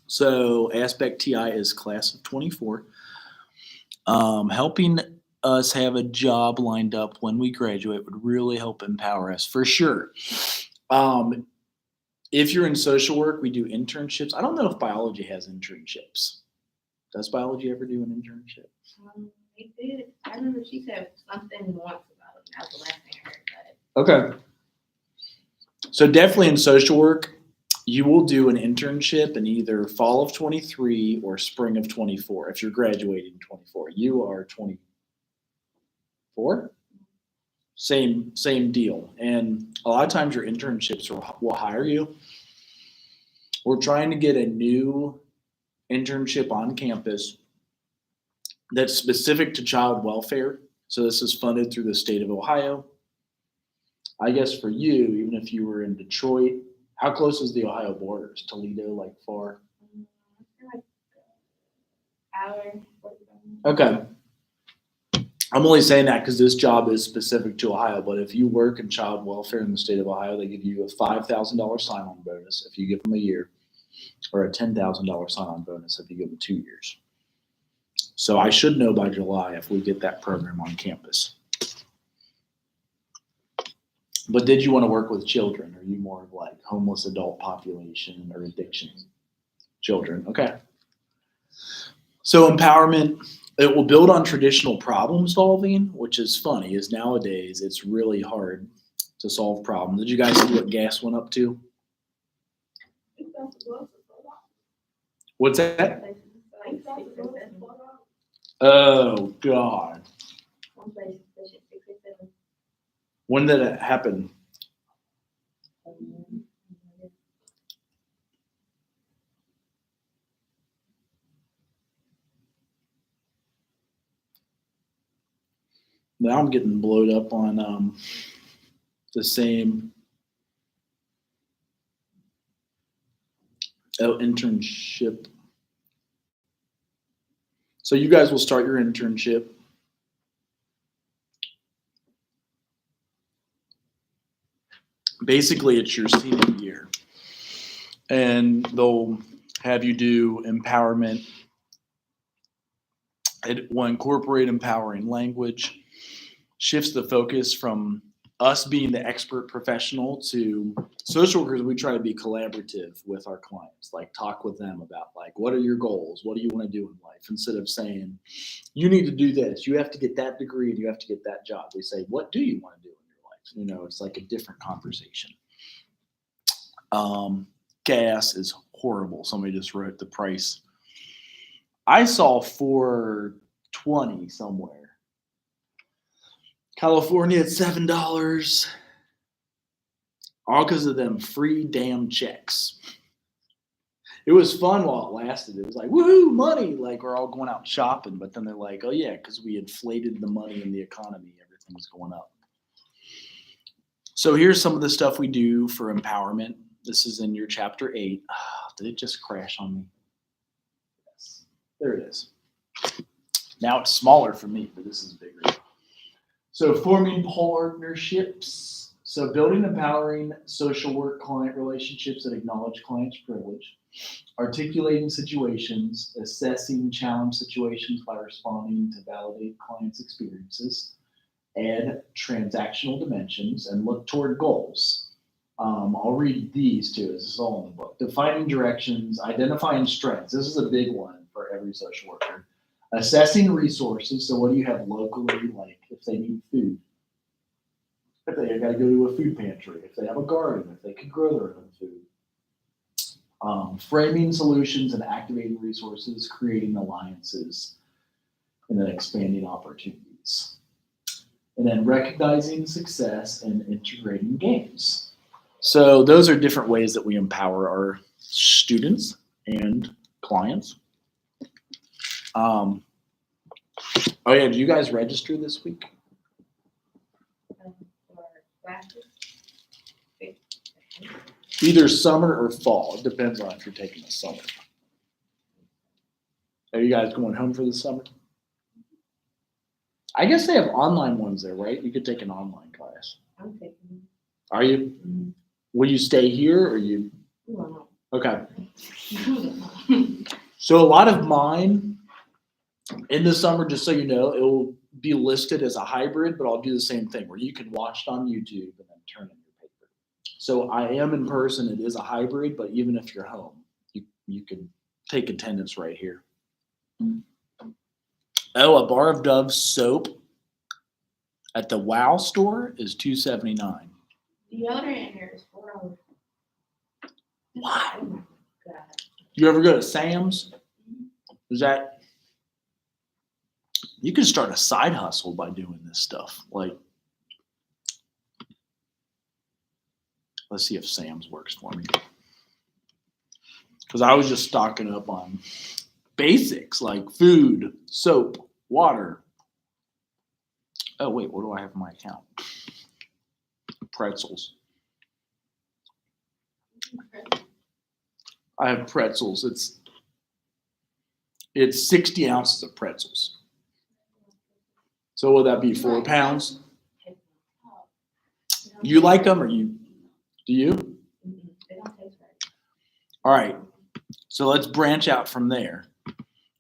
So Aspect TI is class of 24. Helping us have a job lined up when we graduate would really help empower us for sure. If you're in social work, we do internships. I don't know if biology has internships. Does biology ever do an internship? They did. I remember she said something once about it. That was the last thing I heard about it. Okay. So definitely in social work, you will do an internship in either fall of 23 or spring of 24. If you're graduating in 24, you are 24. Same deal. And a lot of times your internships will hire you. We're trying to get a new internship on campus that's specific to child welfare. So this is funded through the state of Ohio. I guess for you, even if you were in Detroit, how close is the Ohio border? Is Toledo like far? Like hour, 45 minutes. Okay. I'm only saying that because this job is specific to Ohio, but if you work in child welfare in the state of Ohio, they give you a $5,000 sign-on bonus if you give them a year, or a $10,000 sign-on bonus if you give them 2 years. So I should know by July if we get that program on campus. But did you want to work with children? Are you more of like homeless adult population or addiction? Children, okay. So empowerment, it will build on traditional problem solving, which is funny, is nowadays it's really hard to solve problems. Did you guys see what gas went up to? What's that? Oh, God. One place push it 67. When did it happen? Now I'm getting blowed up on the same. Oh, internship. So you guys will start your internship. Basically, it's your senior year. And they'll have you do empowerment. It will incorporate empowering language, shifts the focus from us being the expert professional to social workers. We try to be collaborative with our clients, like talk with them about like, what are your goals? What do you want to do in life? Instead of saying, you need to do this, you have to get that degree and you have to get that job. We say, what do you want to do in your life? You know, it's like a different conversation. Gas is horrible. Somebody just wrote the price. I saw $4.20 somewhere. California at $7. All because of them free damn checks. It was fun while it lasted. It was like, woohoo, money. Like we're all going out shopping, but then they're like, oh yeah, because we inflated the money in the economy. Everything's going up. So here's some of the stuff we do for empowerment. This is in your chapter 8. Oh, did it just crash on me? Yes. There it is. Now it's smaller for me, but this is bigger. So forming partnerships. So building empowering social work client relationships that acknowledge client's privilege. Articulating situations, assessing challenge situations by responding to validate clients' experiences. Add transactional dimensions and look toward goals. I'll read these too. This is all in the book. Defining directions, identifying strengths. This is a big one for every social worker. Assessing resources. So what do you have locally, like if they need food? If they got to go to a food pantry, if they have a garden, if they can grow their own food. Framing solutions and activating resources, creating alliances, and then expanding opportunities. And then recognizing success and integrating gains. So those are different ways that we empower our students and clients. Oh yeah, did you guys register this week? For classes. Either summer or fall. It depends on if you're taking a summer. Are you guys going home for the summer? I guess they have online ones there, right? You could take an online class. I'm taking. Are you? Mhm. Will you stay here or you? No. Okay. So a lot of mine in the summer, just so you know, it will be listed as a hybrid, but I'll do the same thing where you can watch it on YouTube and then turn in your paper. So I am in person. It is a hybrid, but even if you're home, you can take attendance right here. Oh, a bar of Dove soap at the Wow store is $2.79. Deodorant here is $4. What? Oh my God. You ever go to Sam's? Is that you can start a side hustle by doing this stuff? Like, let's see if Sam's works for me. Because I was just stocking up on basics like food, soap, water. Oh wait, what do I have in my account? Pretzels. I have pretzels. It's 60 ounces of pretzels. So would that be 4 pounds? You like them or you? Do you? They don't taste right. All right. So let's branch out from there.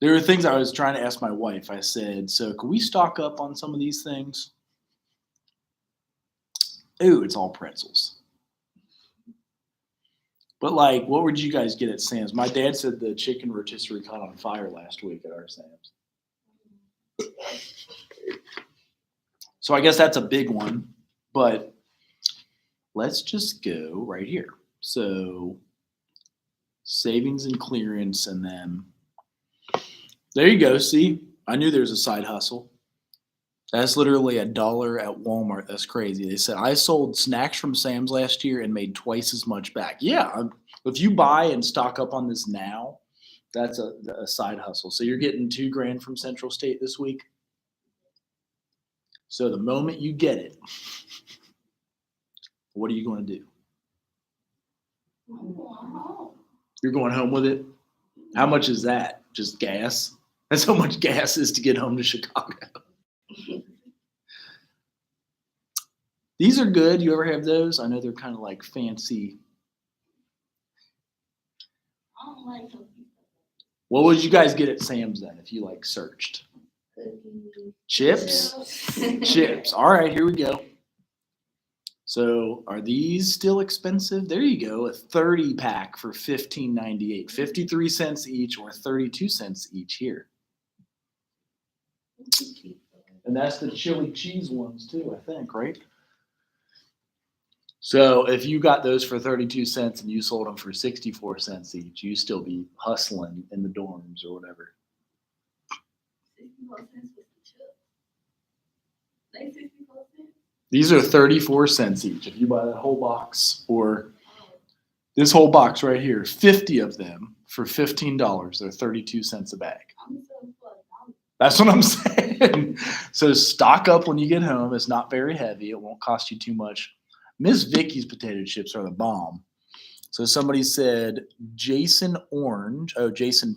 There were things I was trying to ask my wife. I said, so can we stock up on some of these things? Ooh, it's all pretzels. But like, what would you guys get at Sam's? My dad said the chicken rotisserie caught on fire last week at our Sam's. So I guess that's a big one, but let's just go right here. So savings and clearance, and then there you go. See, I knew there was a side hustle. That's literally $1 at Walmart. That's crazy. They said I sold snacks from Sam's last year and made twice as much back. Yeah, if you buy and stock up on this now, that's a side hustle. So you're getting $2,000 from Central State this week. So the moment you get it, what are you going to do? I'm going home. You're going home with it? How much is that? Just gas? That's how much gas is to get home to Chicago. These are good. You ever have those? I know they're kind of like fancy. I don't like cookies. What would you guys get at Sam's then if you like searched? Cookies. Chips? Chips. All right, here we go. So are these still expensive? There you go. A 30 pack for $15.98. 53 cents each or 32 cents each here. And that's the chili cheese ones too, I think, right? So if you got those for 32 cents and you sold them for 64 cents each, you still be hustling in the dorms or whatever. 64 cents with the chips. They 64 cents? These are 34 cents each if you buy that whole box, or this whole box right here, 50 of them for $15. They're 32 cents a bag. I'm selling for $1. That's what I'm saying. So stock up when you get home. It's not very heavy. It won't cost you too much. Miss Vicky's potato chips are the bomb. So somebody said Jason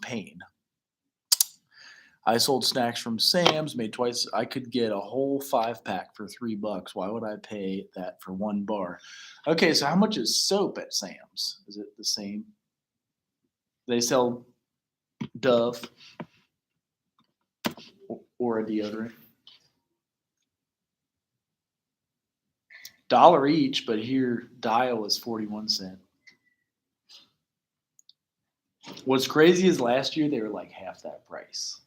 Payne. I sold snacks from Sam's, made twice. I could get a whole 5-pack for $3. Why would I pay that for one bar? Okay, so how much is soap at Sam's? Is it the same? They sell Dove or a deodorant. $1 each, but here Dial is 41 cents. What's crazy is last year they were like half that price.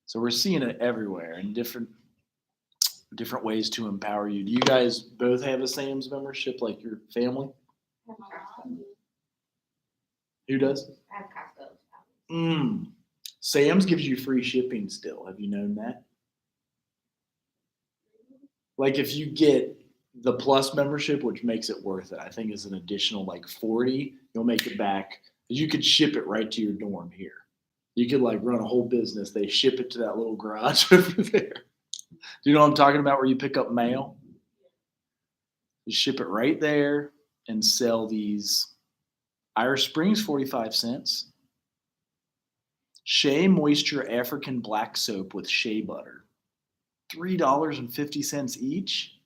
So we're seeing it everywhere in different ways to empower you. Do you guys both have a Sam's membership, like your family? Who does? I have Costco. Sam's gives you free shipping still. Have you known that? Like if you get the Plus membership, which makes it worth it, I think is an additional like 40, you'll make it back. You could ship it right to your dorm here. You could like run a whole business. They ship it to that little garage over there. Do you know what I'm talking about, where you pick up mail? You ship it right there and sell these. Irish Springs, 45 cents. Shea Moisture African Black Soap with shea butter. $3.50 each?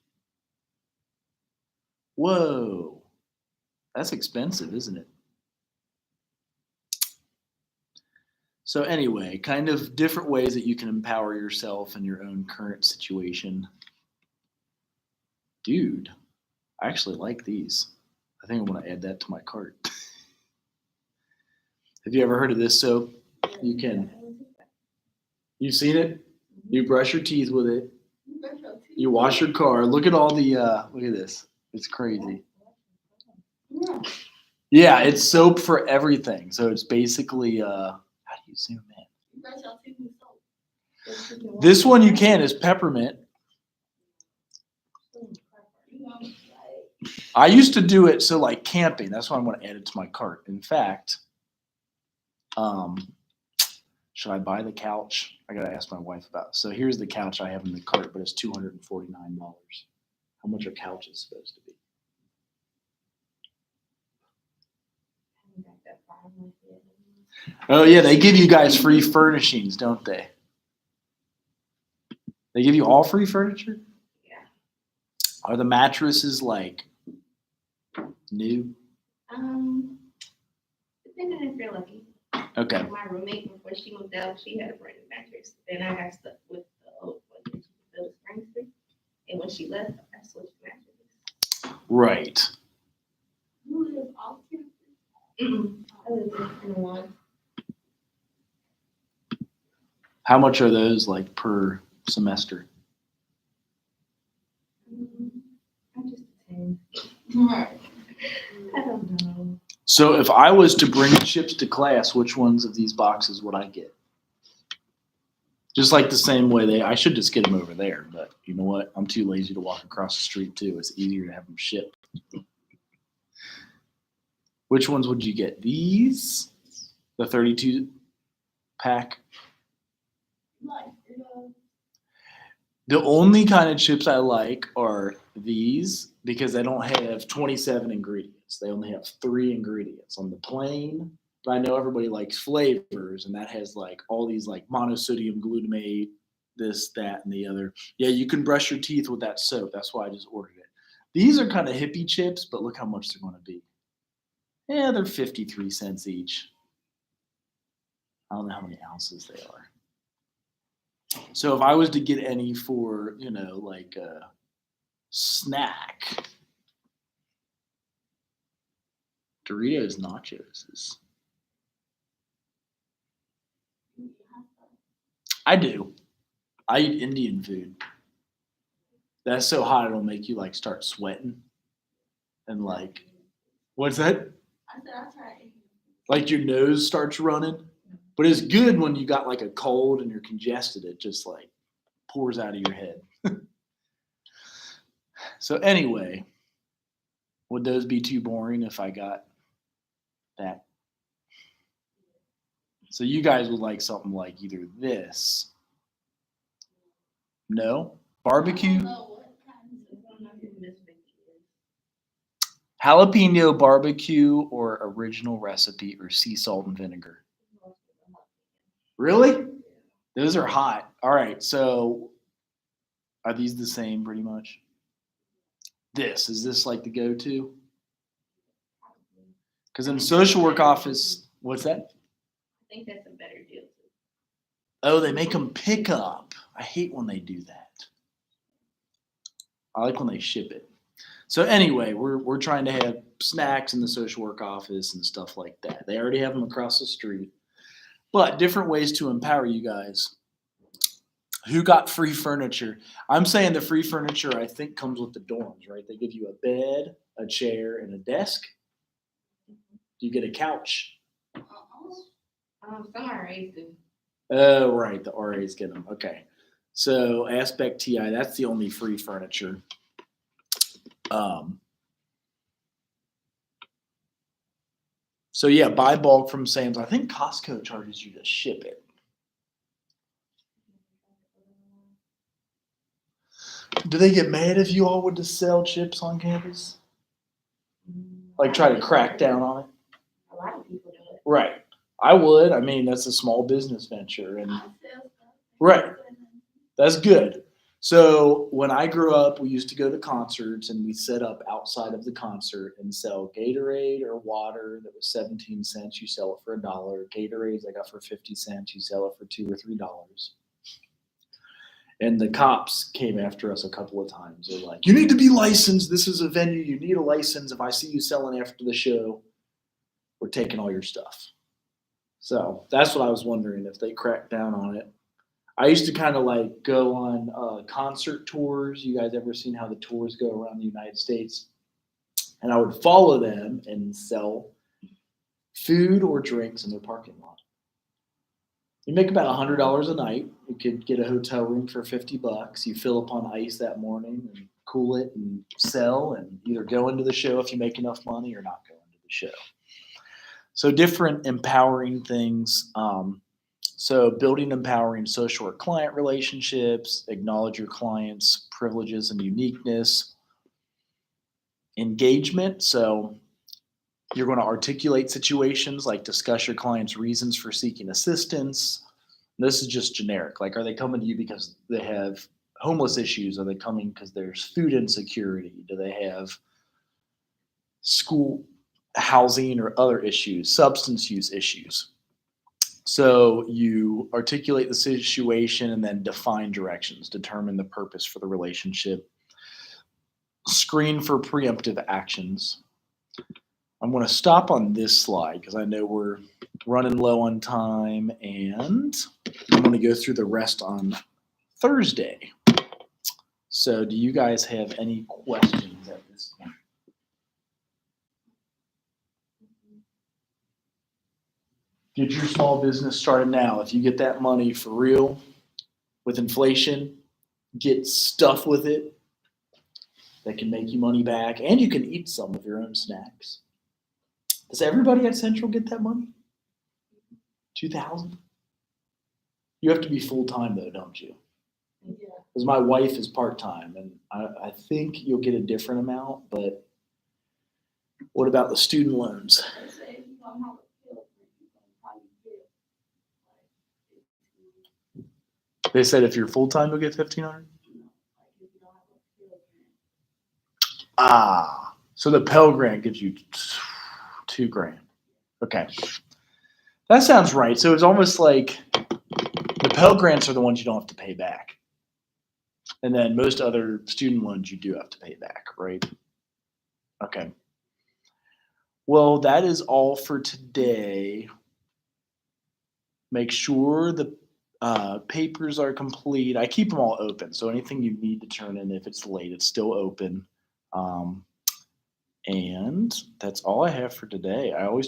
Whoa. That's expensive, isn't it? So anyway, kind of different ways that you can empower yourself in your own current situation. Dude, I actually like these. I think I'm going to add that to my cart. Have you ever heard of this soap? You've seen it? You brush your teeth with it. You wash your car. Look at all the, look at this. It's crazy. Yeah, it's soap for everything. So it's basically, how do you zoom in? This one you can is peppermint. I used to do it so like camping. That's why I'm going to add it to my cart. In fact, should I buy the couch? I got to ask my wife about it. So here's the couch I have in the cart, but it's $249. How much are couches supposed to be? Oh yeah, they give you guys free furnishings, don't they? They give you all free furniture? Yeah. Are the mattresses like new? Depending if you're lucky. Okay. My roommate, before she moved out, she had a brand new mattress. Then I got stuck with the old one that she built springs with. And when she left, I switched mattresses. Right. You live off campus? I live in one. How much are those like per semester? I'm just a 10. Right. I don't know. So if I was to bring chips to class, which ones of these boxes would I get? Just like the same way I should just get them over there, but you know what? I'm too lazy to walk across the street too. It's easier to have them shipped. Which ones would you get? These? The 32 pack? The only kind of chips I like are these, because they don't have 27 ingredients. They only have 3 ingredients on the plain. But I know everybody likes flavors, and that has like all these like monosodium glutamate, this, that, and the other. Yeah, you can brush your teeth with that soap. That's why I just ordered it. These are kind of hippie chips, but look how much they're going to be. Yeah, they're 53 cents each. I don't know how many ounces they are. So if I was to get any for, like a snack, Doritos Nachos is. I do. I eat Indian food. That's so hot it'll make you like start sweating. And like, what's that? I said, I tried. Like your nose starts running. But it's good when you got like a cold and you're congested. It just like pours out of your head. So anyway, would those be too boring if I got that? So you guys would like something like either this. No? Barbecue? Jalapeno barbecue or original recipe or sea salt and vinegar? Really? Those are hot. All right. So are these the same pretty much? Is this like the go-to? Because in social work office, what's that? I think that's a better deal. Oh, they make them pick up. I hate when they do that. I like when they ship it. So anyway, we're trying to have snacks in the social work office and stuff like that. They already have them across the street. But different ways to empower you guys. Who got free furniture? I'm saying the free furniture, I think, comes with the dorms, right? They give you a bed, a chair, and a desk. Do you get a couch? Some RAs do. Oh, right. The RAs get them. Okay. So Aspect TI, that's the only free furniture. So yeah, buy bulk from Sam's. I think Costco charges you to ship it. Do they get mad if you all would to sell chips on campus? Like try to crack down on it? A lot of people do it. Right. I would. I mean, that's a small business venture. And right. That's good. So when I grew up, we used to go to concerts and we set up outside of the concert and sell Gatorade or water that was 17 cents. You sell it for $1. Gatorades I got for 50 cents. You sell it for $2 or $3. And the cops came after us a couple of times. They're like, you need to be licensed. This is a venue. You need a license. If I see you selling after the show, we're taking all your stuff. So that's what I was wondering, if they cracked down on it. I used to kind of like go on concert tours. You guys ever seen how the tours go around the United States? And I would follow them and sell food or drinks in their parking lot. You make about $100 a night. You could get a hotel room for $50. You fill up on ice that morning and cool it and sell, and either go into the show if you make enough money or not go into the show. So different empowering things. So building empowering social work client relationships, acknowledge your client's privileges and uniqueness. Engagement. So you're going to articulate situations, like discuss your client's reasons for seeking assistance. This is just generic. Like, are they coming to you because they have homeless issues? Are they coming because there's food insecurity? Do they have school housing or other issues, substance use issues? So you articulate the situation and then define directions, determine the purpose for the relationship, screen for preemptive actions. I'm going to stop on this slide because I know we're running low on time, and I'm going to go through the rest on Thursday. So do you guys have any questions at this point? Get your small business started now. If you get that money for real with inflation, get stuff with it that can make you money back, and you can eat some of your own snacks. Does everybody at Central get that money? $2,000? You have to be full-time though, don't you? Yeah. Because my wife is part-time, and I think you'll get a different amount, but what about the student loans? They say if you don't have a Pell Grant, you can probably get like, They said if you're full-time, you'll get 1,500? you know, like if you don't have a Pell Grant. Ah, so the Pell Grant gives you $2,000. Okay. That sounds right. So it's almost like the Pell Grants are the ones you don't have to pay back. And then most other student loans you do have to pay back, right? Okay. Well, that is all for today. Make sure the papers are complete. I keep them all open, so anything you need to turn in, if it's late, it's still open. And that's all I have for today. I always